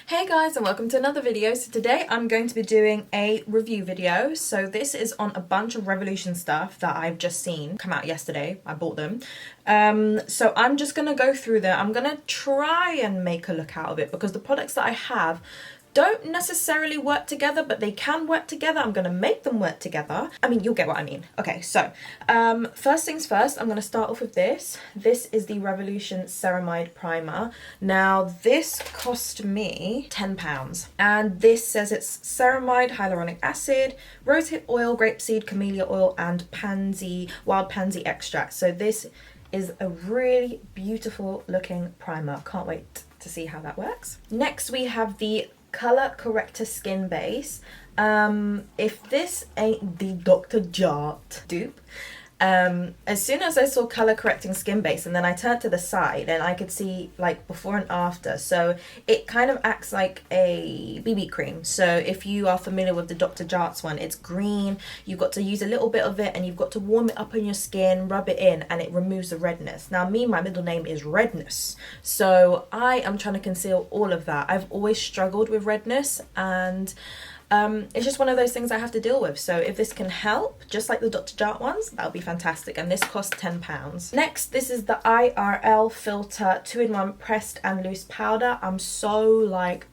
Hey guys, and welcome to another video. So today I'm going to be doing a review video. So this is on a bunch of Revolution stuff that I've just seen come out yesterday. I bought them. So I'm just going to go through them. I'm going to try and make a look out of it because the products that I have don't necessarily work together, but they can work together. I'm going to make them work together. I mean, you'll get what I mean. Okay, so first things first, I'm going to start off with this. This is the Revolution Ceramide Primer. Now, this cost me £10. And this says it's ceramide, hyaluronic acid, rosehip oil, grapeseed, camellia oil, and wild pansy extract. So this is a really beautiful looking primer. Can't wait to see how that works. Next, we have the Color Corrector Skin Base. If this ain't the Dr. Jart dupe, as soon as I saw Color Correcting Skin Base and then I turned to the side and I could see like before and after, so it kind of acts like a BB cream. So if you are familiar with the Dr. Jart's one, it's green, you've got to use a little bit of it and you've got to warm it up on your skin, rub it in, and it removes the redness. Now my middle name is Redness, so I am trying to conceal all of that. I've always struggled with redness, and it's just one of those things I have to deal with. So if this can help, just like the Dr. Jart ones, that would be fantastic. And this costs £10. Next, this is the IRL Filter 2-in-1 Pressed and Loose Powder. I'm so like,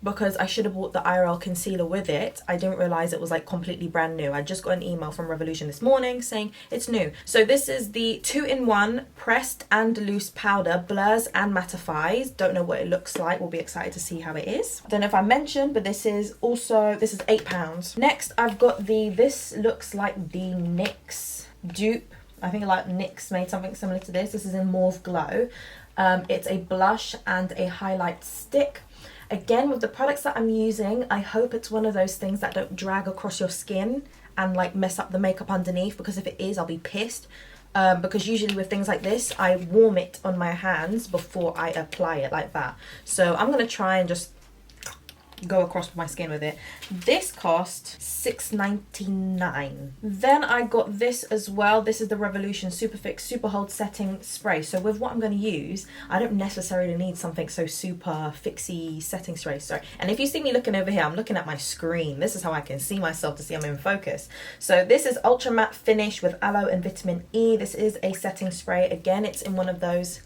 because I should have bought the IRL concealer with it. I didn't realize it was like completely brand new. I just got an email from Revolution this morning saying it's new. So this is the 2-in-1 pressed and loose powder, blurs and mattifies. Don't know what it looks like. We'll be excited to see how it is. I don't know if I mentioned, but this is £8. Next, I've got this looks like the NYX dupe. I think like NYX made something similar to this. This is in Mauve Glow. It's a blush and a highlight stick. Again, with the products that I'm using, I hope it's one of those things that don't drag across your skin and like mess up the makeup underneath, because if it is, I'll be pissed. Because usually with things like this, I warm it on my hands before I apply it like that. So I'm going to try and just go across my skin with it. This cost $6.99. Then I got this as well. This is the Revolution Superfix Super Hold Setting Spray. So with what I'm going to use, I don't necessarily need something so super fixy setting spray. Sorry. And if you see me looking over here, I'm looking at my screen. This is how I can see myself to see I'm in focus. So this is Ultra Matte Finish with Aloe and Vitamin E. This is a setting spray. Again, it's in one of those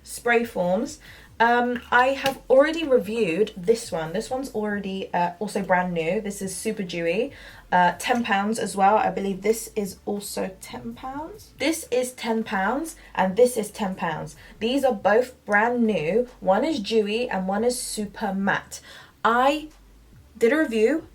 spray forms. I have already reviewed this one. This one's already also brand new. This is super dewy. £10 as well. I believe this is also £10. This is £10 and this is £10. These are both brand new. One is dewy and one is super matte. I did a review,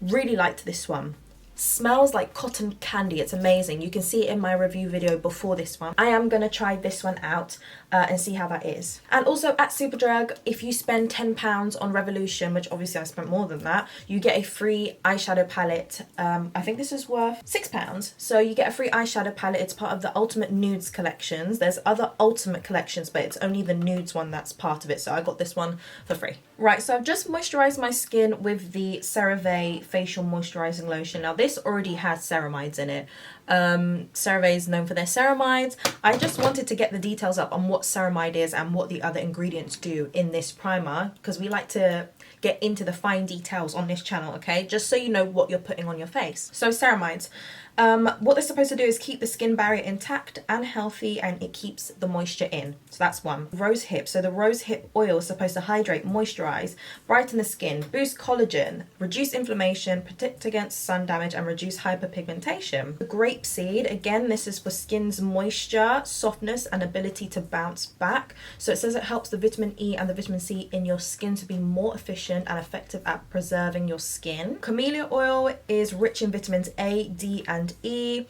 really liked this one. Smells like cotton candy. It's amazing. You can see it in my review video before this one. I am going to try this one out and see how that is. And also at Superdrug, if you spend £10 on Revolution, which obviously I spent more than that, you get a free eyeshadow palette. I think this is worth £6. So you get a free eyeshadow palette. It's part of the Ultimate Nudes collections. There's other Ultimate collections, but it's only the Nudes one that's part of it. So I got this one for free. Right, so I've just moisturized my skin with the CeraVe Facial Moisturizing Lotion. Now this already has ceramides in it. CeraVe is known for their ceramides. I just wanted to get the details up on what ceramide is and what the other ingredients do in this primer, because we like to get into the fine details on this channel, okay? Just so you know what you're putting on your face. So ceramides. What they're supposed to do is keep the skin barrier intact and healthy, and it keeps the moisture in. So that's one. Rose hip. So the rose hip oil is supposed to hydrate, moisturize, brighten the skin, boost collagen, reduce inflammation, protect against sun damage, and reduce hyperpigmentation. The grapeseed, again, this is for skin's moisture, softness, and ability to bounce back. So it says it helps the vitamin E and the vitamin C in your skin to be more efficient and effective at preserving your skin. Camellia oil is rich in vitamins A, D, and E.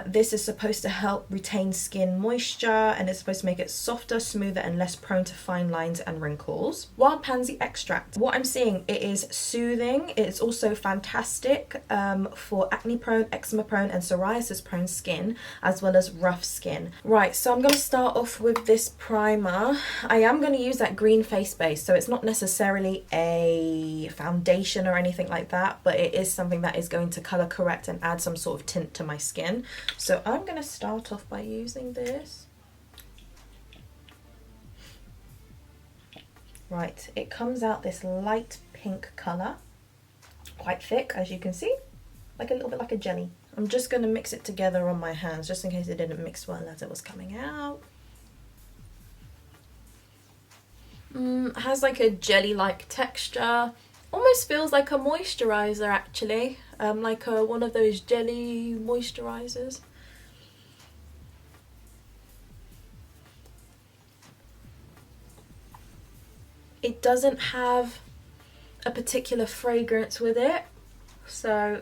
This is supposed to help retain skin moisture, and it's supposed to make it softer, smoother, and less prone to fine lines and wrinkles. Wild pansy extract. What I'm seeing, it is soothing. It's also fantastic for acne prone, eczema prone, and psoriasis prone skin, as well as rough skin. Right, so I'm going to start off with this primer. I am going to use that green face base, so it's not necessarily a foundation or anything like that, but it is something that is going to color correct and add some sort of tint to my skin. So I'm going to start off by using this. Right, it comes out this light pink colour, quite thick as you can see, like a little bit like a jelly. I'm just going to mix it together on my hands just in case it didn't mix well as it was coming out. It has like a jelly-like texture. Almost feels like a moisturiser actually, like one of those jelly moisturisers. It doesn't have a particular fragrance with it, so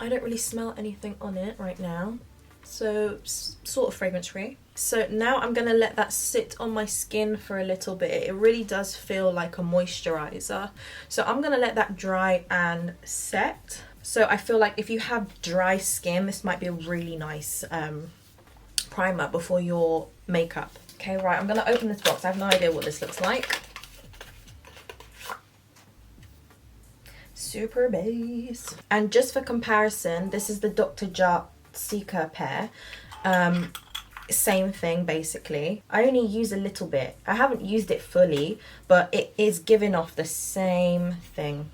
I don't really smell anything on it right now, so sort of fragrance free. So now I'm going to let that sit on my skin for a little bit. It really does feel like a moisturizer, so I'm going to let that dry and set. So I feel like if you have dry skin, this might be a really nice primer before your makeup. Okay, right, I'm going to open this box. I have no idea what this looks like. Super base. And just for comparison, this is the Dr. Jart Seeker pair. Same thing basically. I only use a little bit. I haven't used it fully, but it is giving off the same thing.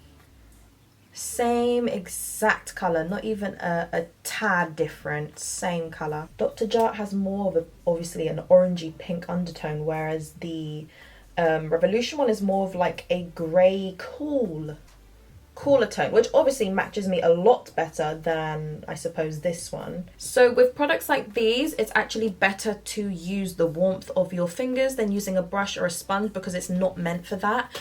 Same exact colour, not even a tad different, same colour. Dr. Jart has more of obviously an orangey pink undertone, whereas the Revolution one is more of like a grey cooler tone, which obviously matches me a lot better than I suppose this one. So with products like these, it's actually better to use the warmth of your fingers than using a brush or a sponge, because it's not meant for that.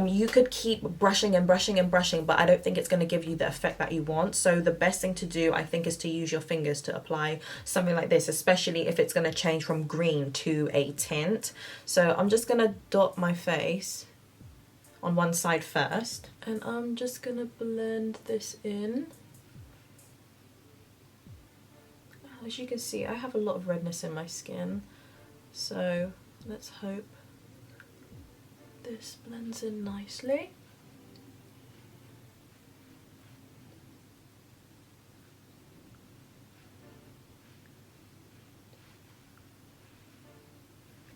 You could keep brushing and brushing and brushing, but I don't think it's going to give you the effect that you want. So the best thing to do, I think, is to use your fingers to apply something like this, especially if it's going to change from green to a tint. So I'm just going to dot my face on one side first, and I'm just gonna blend this in. As you can see, I have a lot of redness in my skin, so let's hope this blends in nicely.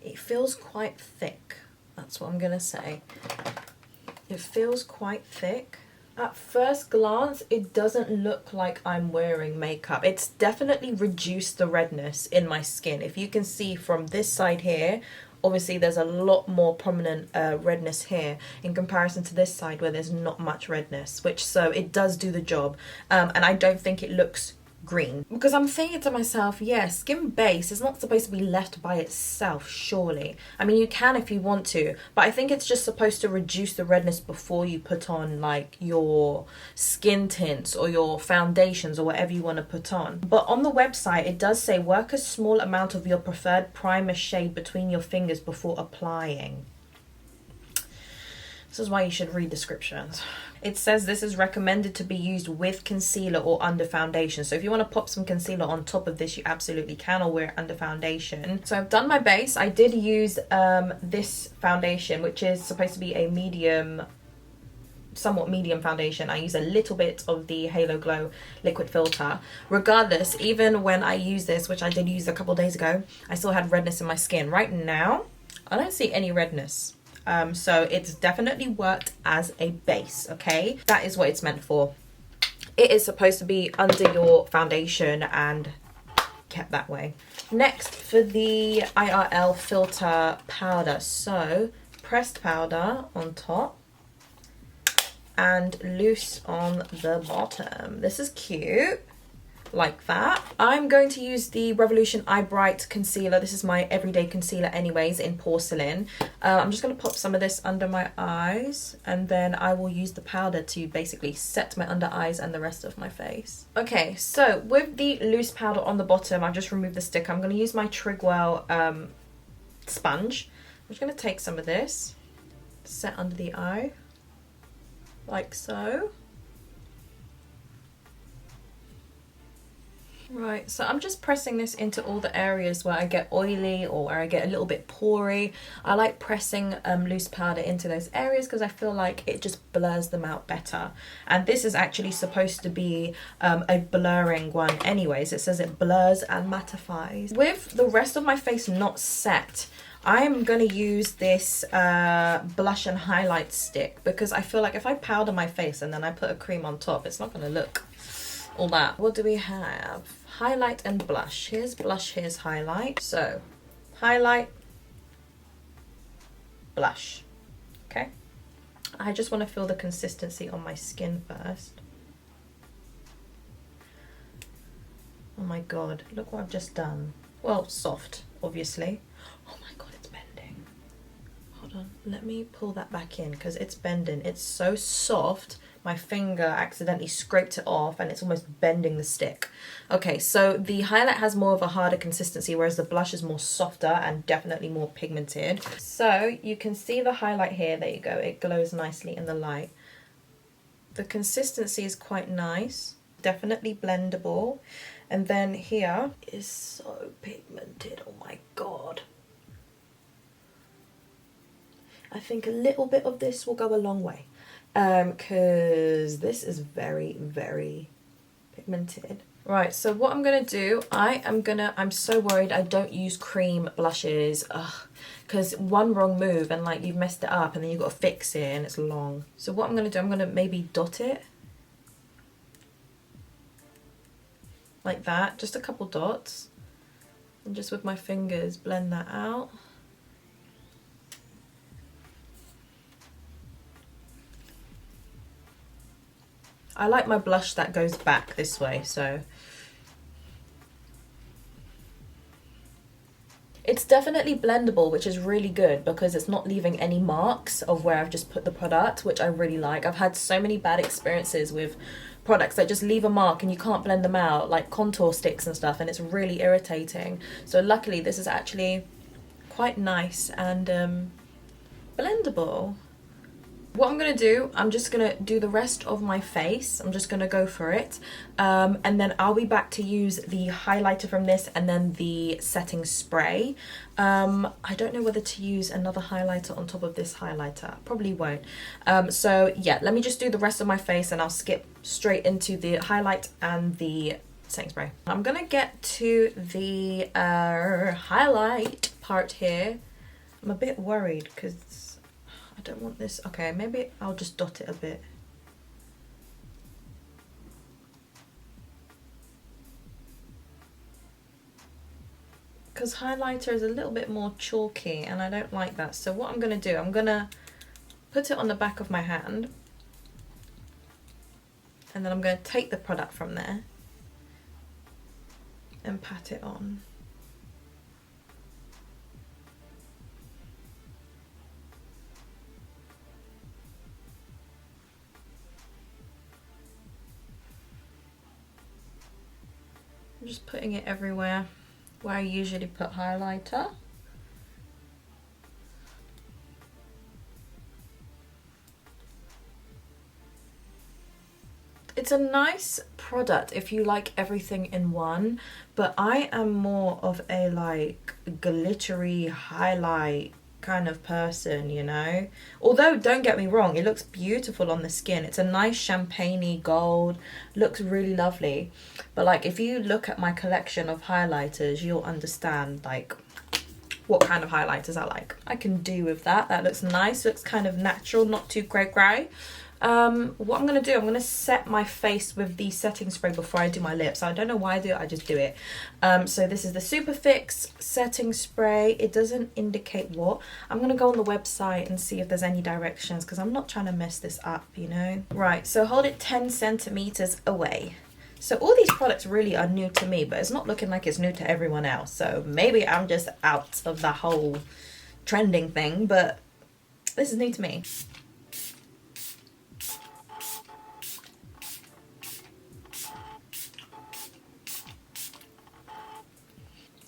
It feels quite thick, that's what I'm gonna say. It feels quite thick. At first glance, it doesn't look like I'm wearing makeup. It's definitely reduced the redness in my skin. If you can see from this side here, obviously there's a lot more prominent redness here in comparison to this side where there's not much redness, so it does do the job. And I don't think it looks green, because I'm thinking to myself, yeah, skin base is not supposed to be left by itself, surely. I mean, you can if you want to, but I think it's just supposed to reduce the redness before you put on like your skin tints or your foundations or whatever you want to put on. But on the website it does say work a small amount of your preferred primer shade between your fingers before applying. This is why you should read descriptions. It says this is recommended to be used with concealer or under foundation. So if you want to pop some concealer on top of this, you absolutely can, or wear it under foundation. So I've done my base. I did use this foundation, which is supposed to be a medium, somewhat medium foundation. I use a little bit of the Halo Glow liquid filter. Regardless, even when I use this, which I did use a couple days ago, I still had redness in my skin. Right now, I don't see any redness. So it's definitely worked as a base, okay? That is what it's meant for. It is supposed to be under your foundation and kept that way. Next, for the IRL filter powder. So pressed powder on top and loose on the bottom. This is cute. Like that. I'm going to use the Revolution Eye Bright concealer. This is my everyday concealer anyways, in porcelain. I'm just going to pop some of this under my eyes, and then I will use the powder to basically set my under eyes and the rest of my face. Okay, so with the loose powder on the bottom, I've just removed the stick. I'm going to use my Trigwell sponge. I'm just going to take some of this, set under the eye, like so. Right, so I'm just pressing this into all the areas where I get oily or where I get a little bit pory. I like pressing loose powder into those areas because I feel like it just blurs them out better. And this is actually supposed to be a blurring one anyways. It says it blurs and mattifies. With the rest of my face not set, I'm going to use this blush and highlight stick because I feel like if I powder my face and then I put a cream on top, it's not going to look all that. What do we have? Highlight and blush. Here's blush, here's highlight. So, highlight, blush. Okay. I just want to feel the consistency on my skin first. Oh my god, look what I've just done. Well, soft, obviously. Oh my god, it's bending. Hold on, let me pull that back in because it's bending. It's so soft, my finger accidentally scraped it off and it's almost bending the stick. Okay, so the highlight has more of a harder consistency, whereas the blush is more softer and definitely more pigmented. So you can see the highlight here, there you go, it glows nicely in the light. The consistency is quite nice, definitely blendable. And then here is so pigmented, oh my god. I think a little bit of this will go a long way. Because this is very, very pigmented. Right, so what I'm gonna do, I'm so worried I don't use cream blushes. Because one wrong move and like you've messed it up and then you've got to fix it and it's long. So what I'm gonna do, I'm gonna maybe dot it. Like that, just a couple dots, and just with my fingers blend that out. I like my blush that goes back this way, so it's definitely blendable, which is really good because it's not leaving any marks of where I've just put the product, which I really like. I've had so many bad experiences with products that just leave a mark and you can't blend them out, like contour sticks and stuff, and it's really irritating. So luckily this is actually quite nice and blendable. What I'm going to do, I'm just going to do the rest of my face. I'm just going to go for it. And then I'll be back to use the highlighter from this and then the setting spray. I don't know whether to use another highlighter on top of this highlighter. Probably won't. So yeah, let me just do the rest of my face and I'll skip straight into the highlight and the setting spray. I'm going to get to the highlight part here. I'm a bit worried because I don't want this. Okay, maybe I'll just dot it a bit. Because highlighter is a little bit more chalky and I don't like that. So what I'm going to do, I'm going to put it on the back of my hand. And then I'm going to take the product from there and pat it on. I'm just putting it everywhere where I usually put highlighter. It's a nice product if you like everything in one, but I am more of a like glittery highlight kind of person, you know. Although don't get me wrong, it looks beautiful on the skin. It's a nice champagne-y gold, looks really lovely. But like if you look at my collection of highlighters, you'll understand like what kind of highlighters I like. I can do with that. That looks nice, looks kind of natural, not too grey. What I'm going to do, I'm going to set my face with the setting spray before I do my lips. I don't know why I do it, I just do it. So this is the Superfix setting spray. It doesn't indicate what. I'm going to go on the website and see if there's any directions because I'm not trying to mess this up, you know. Right, so hold it 10 centimeters away. So all these products really are new to me, but it's not looking like it's new to everyone else. So maybe I'm just out of the whole trending thing, but this is new to me.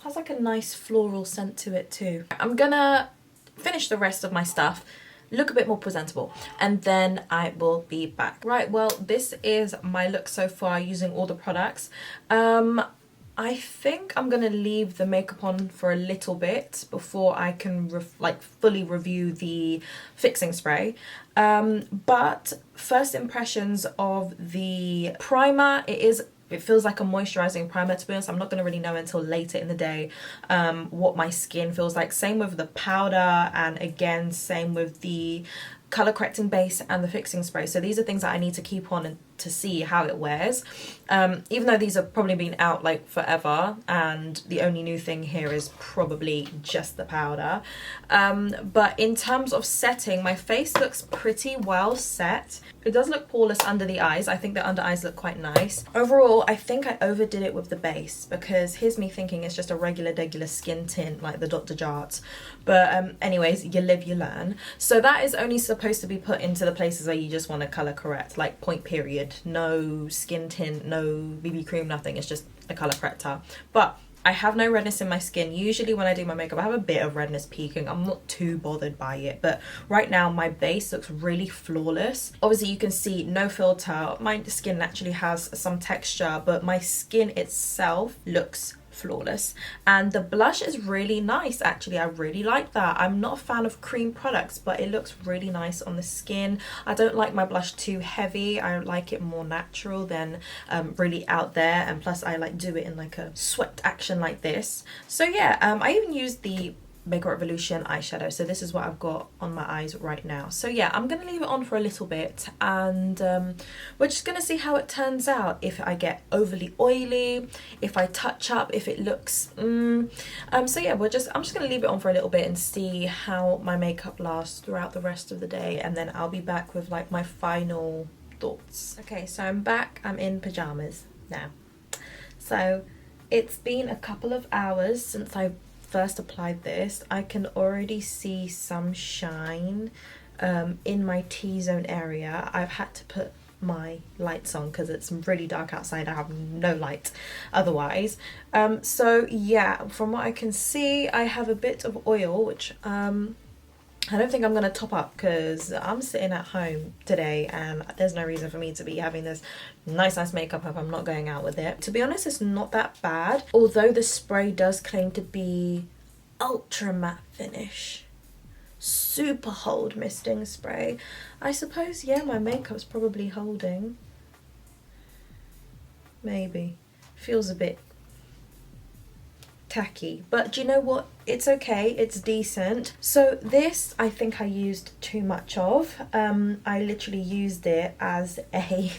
Has like a nice floral scent to it too. I'm gonna finish the rest of my stuff, look a bit more presentable, and then I will be back. Right, well, this is my look so far using all the products. I think I'm gonna leave the makeup on for a little bit before I can fully review the fixing spray. But first impressions of the primer, it is it feels like a moisturizing primer. To be honest, I'm not going to really know until later in the day what my skin feels like. Same with the powder, and again same with the color correcting base and the fixing spray. So these are things that I need to keep on and to see how it wears, even though these have probably been out like forever, and the only new thing here is probably just the powder. But in terms of setting, my face looks pretty well set. It does look poreless under the eyes. I think the under eyes look quite nice. Overall, I think I overdid it with the base, because here's me thinking it's just a regular skin tint like the Dr. Jart's. But anyways, you live, you learn. So that is only supposed to be put into the places where you just want to color correct, like point period. No skin tint, no BB cream, nothing. It's just a color corrector. But I have no redness in my skin. Usually when I do my makeup, I have a bit of redness peeking. I'm not too bothered by it, but right now my base looks really flawless. Obviously you can see no filter. My skin naturally has some texture, but my skin itself looks flawless. And the blush is really nice, actually. I really like that. I'm not a fan of cream products, but it looks really nice on the skin. I don't like my blush too heavy. I like it more natural than really out there, and plus I like do it in like a swept action like this. So yeah, I even used the Makeup Revolution eyeshadow, so this is what I've got on my eyes right now. So yeah, I'm gonna leave it on for a little bit, and we're just gonna see how it turns out. If I get overly oily, if I touch up, if it looks so yeah, I'm just gonna leave it on for a little bit and see how my makeup lasts throughout the rest of the day, and then I'll be back with like my final thoughts. Okay, so I'm back. I'm in pajamas now. So it's been a couple of hours since I first applied this. I can already see some shine in my T-zone area. I've had to put my lights on because it's really dark outside. I have no light otherwise. So yeah, from what I can see, I have a bit of oil, which I don't think I'm going to top up because I'm sitting at home today and there's no reason for me to be having this nice makeup if I'm not going out with it. To be honest, it's not that bad, although the spray does claim to be ultra matte finish. Super hold misting spray. I suppose, yeah, my makeup's probably holding. Maybe. Feels a bit tacky, but do you know what, it's okay, it's decent. So this I think I used too much of. I literally used it as a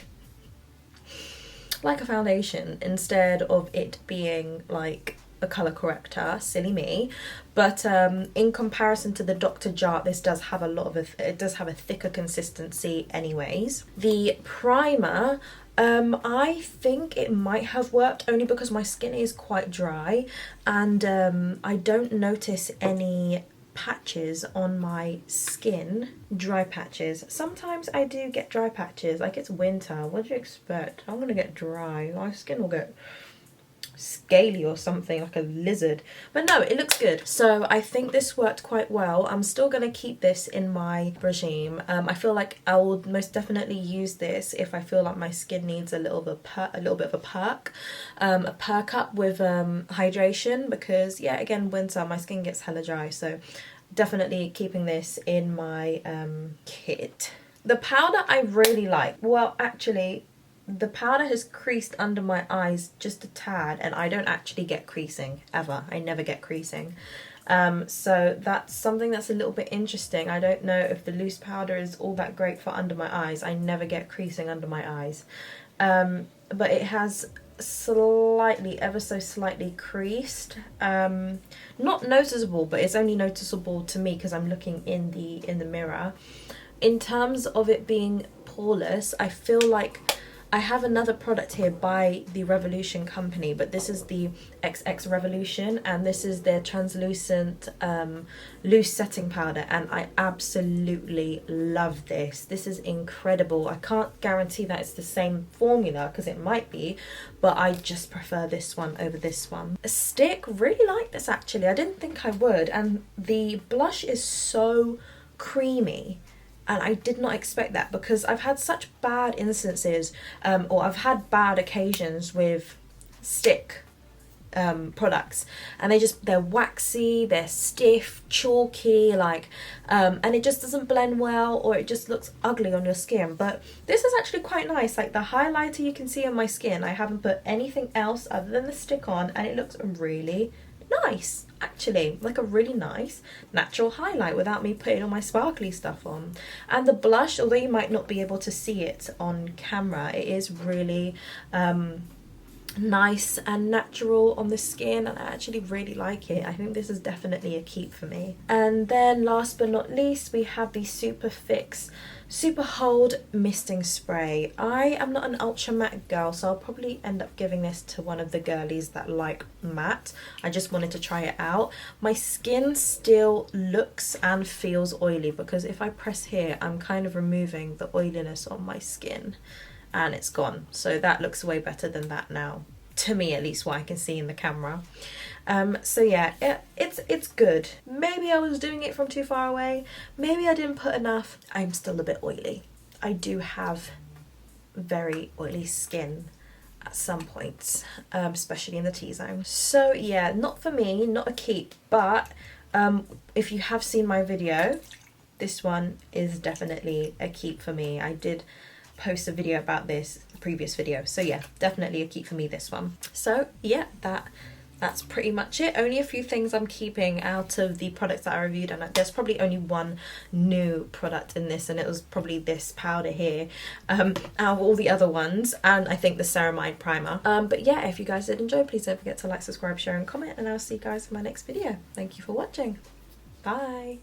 like a foundation instead of it being like a color corrector. Silly me. But in comparison to the Dr. Jart, this does have a lot of it does have a thicker consistency anyways. The primer, I think it might have worked only because my skin is quite dry, and I don't notice any patches on my skin, dry patches. Sometimes I do get dry patches, like it's winter. What do you expect? I'm gonna get dry. My skin will get scaly or something, like a lizard. But no, it looks good. So I think this worked quite well. I'm still going to keep this in my regime. I feel like I will most definitely use this if I feel like my skin needs a little bit of a perk up with hydration, because yeah, again, winter, my skin gets hella dry. So definitely keeping this in my kit. The powder I really like. Well, actually, the powder has creased under my eyes just a tad, and I don't actually get creasing ever. I never get creasing. So that's something that's a little bit interesting. I don't know if the loose powder is all that great for under my eyes. I never get creasing under my eyes. But it has slightly, ever so slightly creased. Not noticeable, but it's only noticeable to me because I'm looking in the mirror. In terms of it being poreless, I feel like I have another product here by the Revolution company, but this is the XX Revolution, and this is their translucent loose setting powder, and I absolutely love this. This is incredible. I can't guarantee that it's the same formula because it might be, but I just prefer this one over this one. A stick, really like this actually. I didn't think I would, and the blush is so creamy. And I did not expect that because I've had such bad instances, or I've had bad occasions with stick products, and they're waxy, they're stiff, chalky, like and it just doesn't blend well, or it just looks ugly on your skin. But this is actually quite nice. Like the highlighter you can see on my skin, I haven't put anything else other than the stick on, and it looks really nice, actually, like a really nice natural highlight without me putting all my sparkly stuff on. And the blush, although you might not be able to see it on camera, it is really nice and natural on the skin, and I actually really like it. I think this is definitely a keep for me. And then last but not least, we have the Superfix Super Hold Misting Spray. I am not an ultra matte girl, so I'll probably end up giving this to one of the girlies that like matte. I just wanted to try it out. My skin still looks and feels oily, because if I press here, I'm kind of removing the oiliness on my skin, and it's gone. So that looks way better than that now, to me at least, what I can see in the camera. So yeah, it's good. Maybe I was doing it from too far away, maybe I didn't put enough. I'm still a bit oily. I do have very oily skin at some points, especially in the T-zone. So yeah, not for me, not a keep. But if you have seen my video, this one is definitely a keep for me. I did post a video about this previous video, so yeah, definitely a keep for me, this one. So yeah, that's pretty much it. Only a few things I'm keeping out of the products that I reviewed, and there's probably only one new product in this, and it was probably this powder here out of all the other ones, and I think the Ceramide primer. But yeah, if you guys did enjoy, please don't forget to like, subscribe, share and comment, and I'll see you guys in my next video. Thank you for watching. Bye.